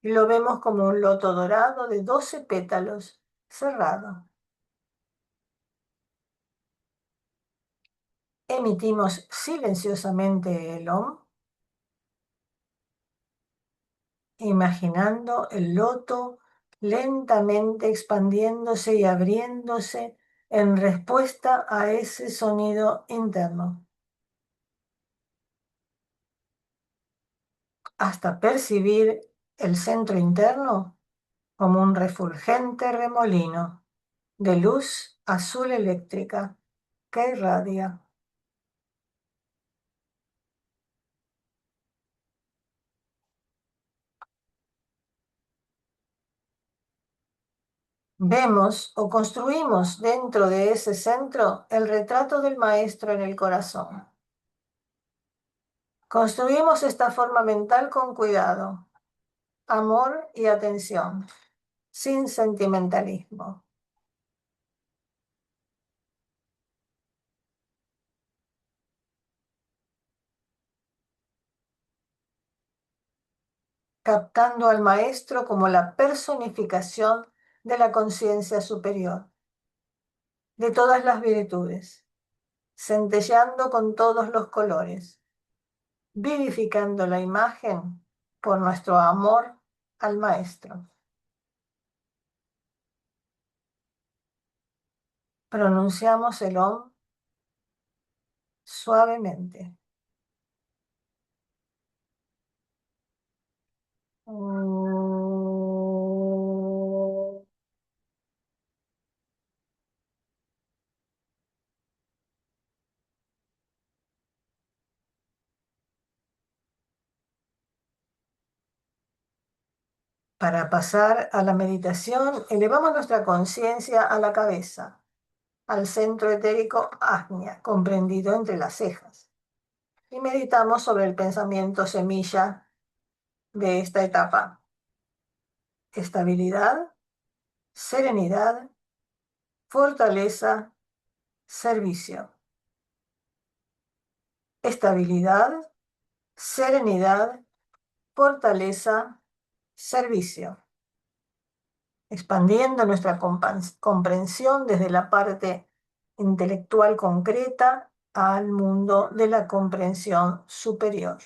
Y lo vemos como un loto dorado de 12 pétalos cerrado. Emitimos silenciosamente el OM, imaginando el loto lentamente expandiéndose y abriéndose en respuesta a ese sonido interno, hasta percibir el centro interno como un refulgente remolino de luz azul eléctrica que irradia. Vemos o construimos dentro de ese centro el retrato del maestro en el corazón. Construimos esta forma mental con cuidado, amor y atención, sin sentimentalismo. Captando al maestro como la personificación de la conciencia superior, de todas las virtudes, centelleando con todos los colores, vivificando la imagen por nuestro amor al maestro. Pronunciamos el OM suavemente. Para pasar a la meditación, elevamos nuestra conciencia a la cabeza, al centro etérico Ajna, comprendido entre las cejas. Y meditamos sobre el pensamiento semilla de esta etapa. Estabilidad, serenidad, fortaleza, servicio. Estabilidad, serenidad, fortaleza, servicio. Expandiendo nuestra comprensión desde la parte intelectual concreta al mundo de la comprensión superior.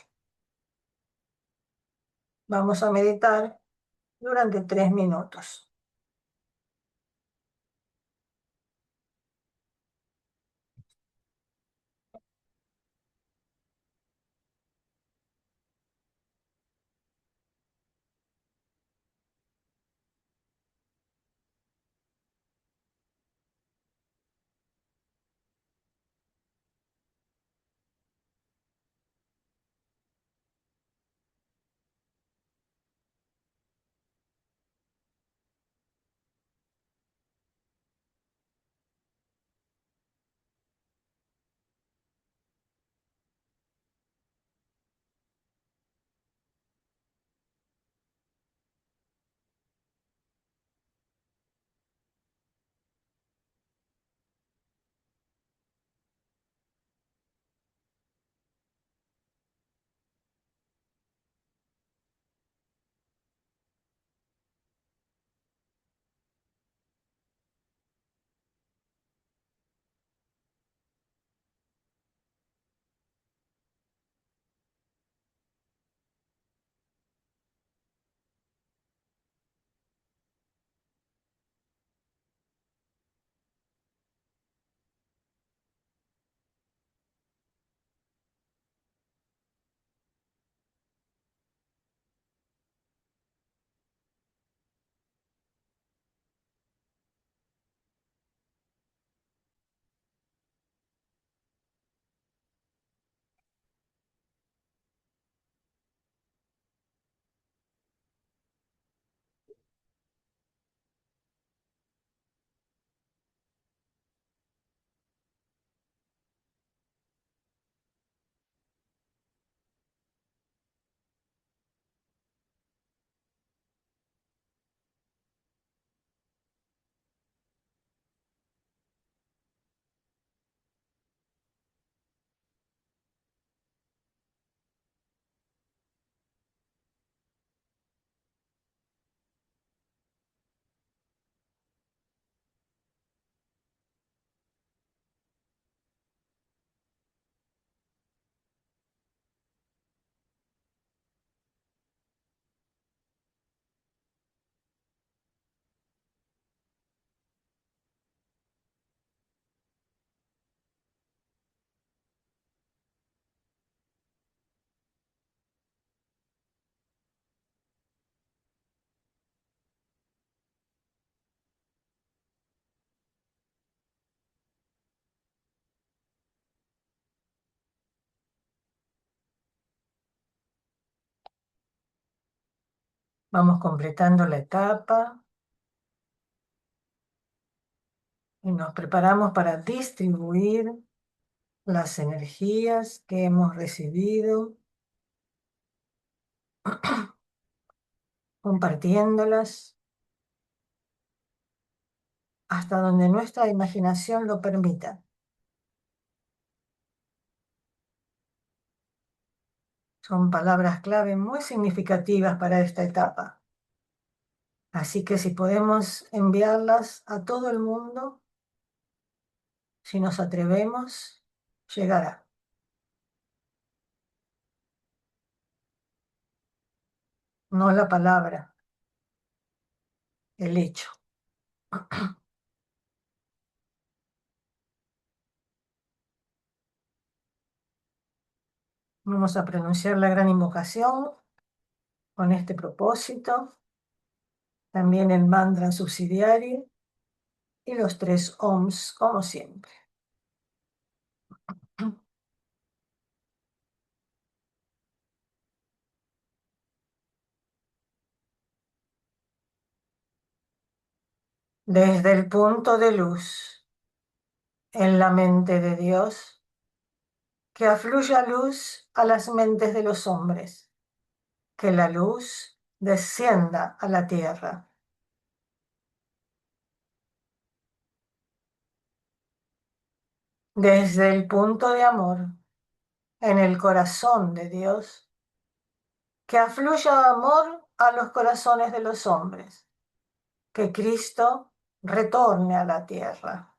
Vamos a meditar durante 3 minutos. Vamos completando la etapa y nos preparamos para distribuir las energías que hemos recibido, compartiéndolas hasta donde nuestra imaginación lo permita. Son palabras clave muy significativas para esta etapa. Así que si podemos enviarlas a todo el mundo, si nos atrevemos, llegará. No la palabra, el hecho. Vamos a pronunciar la gran invocación con este propósito, también el mantra subsidiario y los 3 ohms, como siempre. Desde el punto de luz en la mente de Dios, que afluya luz a las mentes de los hombres, que la luz descienda a la tierra. Desde el punto de amor en el corazón de Dios, que afluya amor a los corazones de los hombres, que Cristo retorne a la tierra.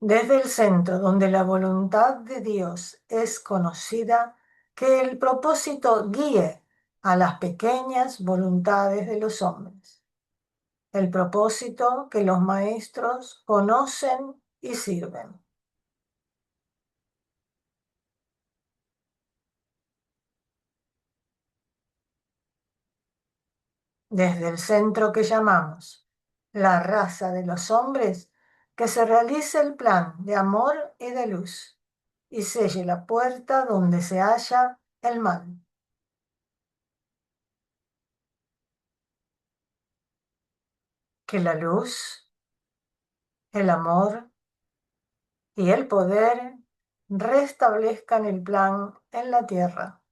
desde el centro donde la voluntad de Dios es conocida, que el propósito guíe a las pequeñas voluntades de los hombres, el propósito que los maestros conocen y sirven. Desde el centro que llamamos la raza de los hombres, que se realice el plan de amor y de luz y selle la puerta donde se halla el mal. Que la luz, el amor y el poder restablezcan el plan en la tierra.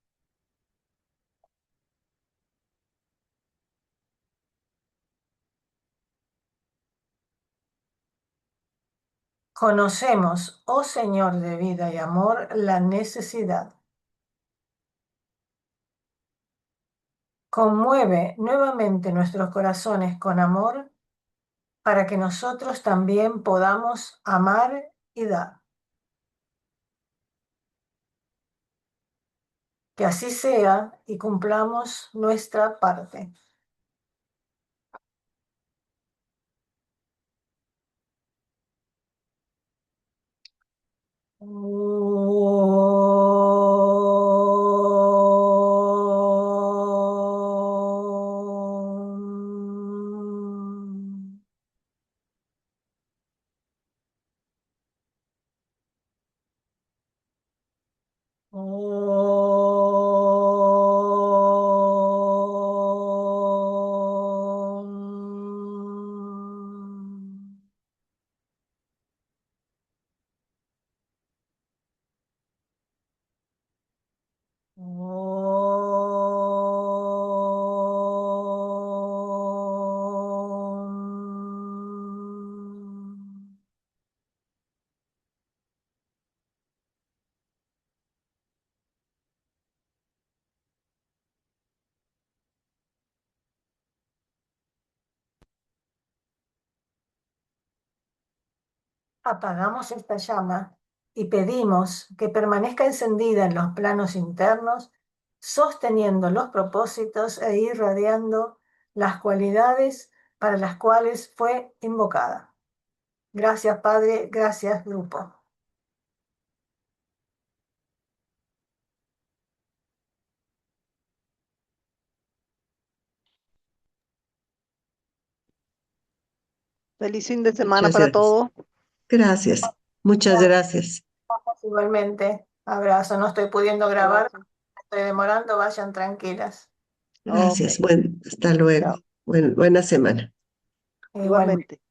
Conocemos, oh Señor de vida y amor, la necesidad. Conmueve nuevamente nuestros corazones con amor para que nosotros también podamos amar y dar. Que así sea y cumplamos nuestra parte. Om. Om. Om. Apagamos esta llama y pedimos que permanezca encendida en los planos internos, sosteniendo los propósitos e irradiando las cualidades para las cuales fue invocada. Gracias, Padre, gracias, grupo. Feliz fin de semana Muchas para gracias. todos. Gracias. Muchas gracias. Igualmente, abrazo. No estoy pudiendo grabar, Abrazo. estoy demorando, vayan tranquilas. Ok, Gracias. Bueno, hasta luego. chao. Buena semana. Igualmente. Igualmente.